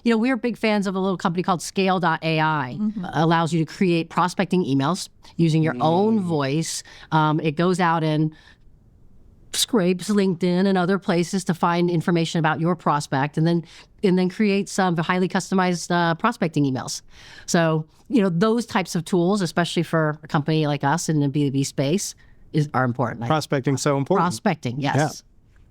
we're big fans of a little company called scale.ai. Allows you to create prospecting emails using your own voice. It goes out and scrapes LinkedIn and other places to find information about your prospect, and then create some highly customized prospecting emails. So, those types of tools, especially for a company like us in the B2B space, are important. Prospecting so important. Prospecting, yes. Yeah.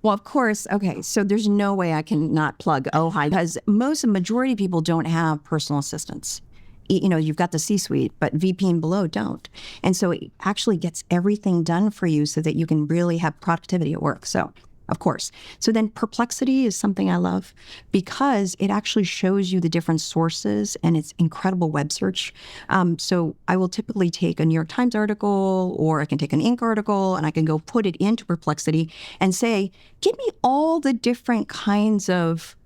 Well, of course. Okay, so there's no way I can not plug Ohai because majority of people don't have personal assistants. You've got the C-suite, but VP and below don't. And so it actually gets everything done for you so that you can really have productivity at work. So, of course. So then Perplexity is something I love because it actually shows you the different sources and it's incredible web search. So I will typically take a New York Times article or I can take an Inc. article and I can go put it into Perplexity and say, give me all the different kinds of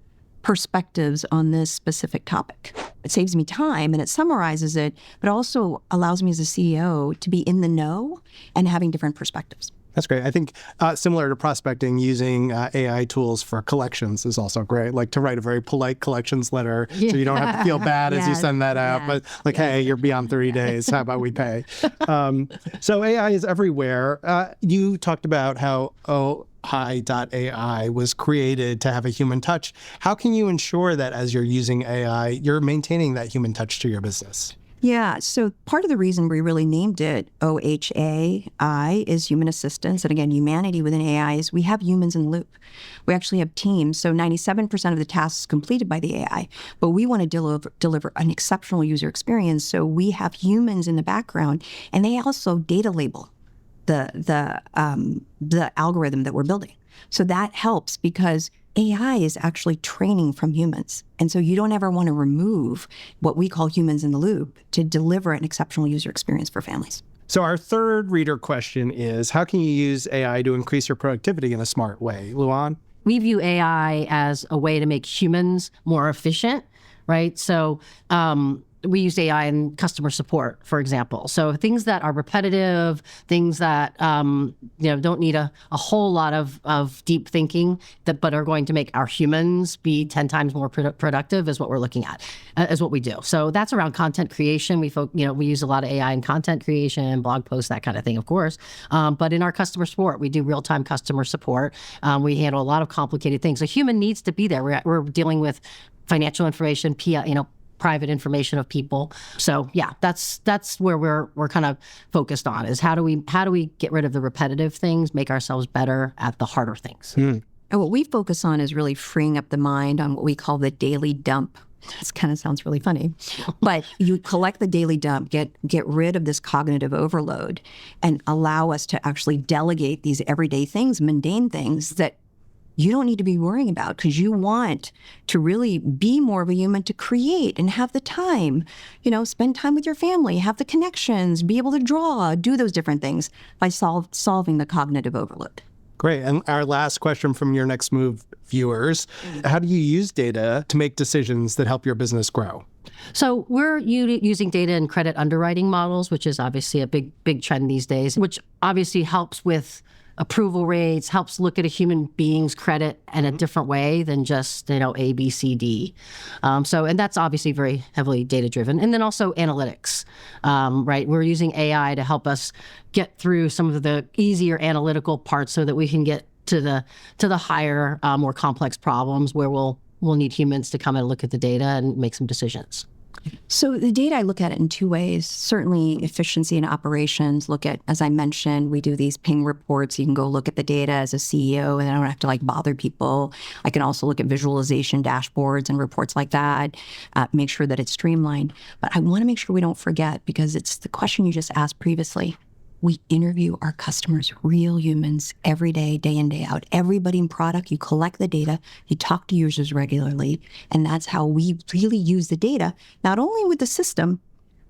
perspectives on this specific topic. It saves me time and it summarizes it, but also allows me as a CEO to be in the know and having different perspectives. That's great. I think similar to prospecting, using AI tools for collections is also great. Like to write a very polite collections letter so you don't have to feel bad as you send that out. But hey, you're beyond 30 days. How about we pay? So AI is everywhere. You talked about how Ohai.ai was created to have a human touch. How can you ensure that as you're using AI, you're maintaining that human touch to your business? Yeah, so part of the reason we really named it OHAI is human assistance. And again, humanity within AI is we have humans in the loop. We actually have teams. So 97% of the tasks completed by the AI, but we want to deliver an exceptional user experience. So we have humans in the background and they also data label the algorithm that we're building. So that helps because AI is actually training from humans. And so you don't ever want to remove what we call humans in the loop to deliver an exceptional user experience for families. So our third reader question is, how can you use AI to increase your productivity in a smart way? Luan? We view AI as a way to make humans more efficient, right? So we use AI in customer support, for example. So things that are repetitive, things that don't need a whole lot of deep thinking, but are going to make our humans be 10 times more productive is what we're looking at, is what we do. So that's around content creation. We use a lot of AI in content creation, blog posts, that kind of thing, of course. But in our customer support, we do real-time customer support. We handle a lot of complicated things. A human needs to be there. We're dealing with financial information, private information of people. So yeah, that's where we're kind of focused on is how do we get rid of the repetitive things, make ourselves better at the harder things. And what we focus on is really freeing up the mind on what we call the daily dump. This kind of sounds really funny, but you collect the daily dump, get rid of this cognitive overload and allow us to actually delegate these everyday things, mundane things that you don't need to be worrying about because you want to really be more of a human to create and have the time, spend time with your family, have the connections, be able to draw, do those different things by solving the cognitive overload. Great. And our last question from Your Next Move viewers, how do you use data to make decisions that help your business grow? So we're using data and credit underwriting models, which is obviously a big trend these days, which obviously helps with approval rates, helps look at a human being's credit in a different way than just, A, B, C, D. And that's obviously very heavily data driven. And then also analytics, right? We're using AI to help us get through some of the easier analytical parts so that we can get to the higher, more complex problems where we'll need humans to come and look at the data and make some decisions. So the data, I look at it in two ways. Certainly efficiency in operations. Look at, as I mentioned, we do these ping reports. You can go look at the data as a CEO and I don't have to bother people. I can also look at visualization dashboards and reports like that, make sure that it's streamlined. But I want to make sure we don't forget, because it's the question you just asked previously. We interview our customers, real humans, every day, day in, day out. Everybody in product, you collect the data, you talk to users regularly, and that's how we really use the data, not only with the system,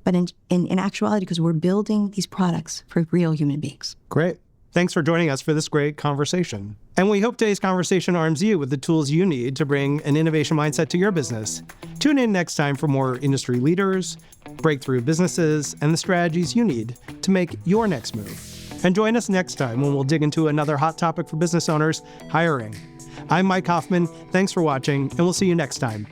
but in actuality, because we're building these products for real human beings. Great. Thanks for joining us for this great conversation. And we hope today's conversation arms you with the tools you need to bring an innovation mindset to your business. Tune in next time for more industry leaders, breakthrough businesses, and the strategies you need to make your next move. And join us next time when we'll dig into another hot topic for business owners, hiring. I'm Mike Hofman. Thanks for watching, and we'll see you next time.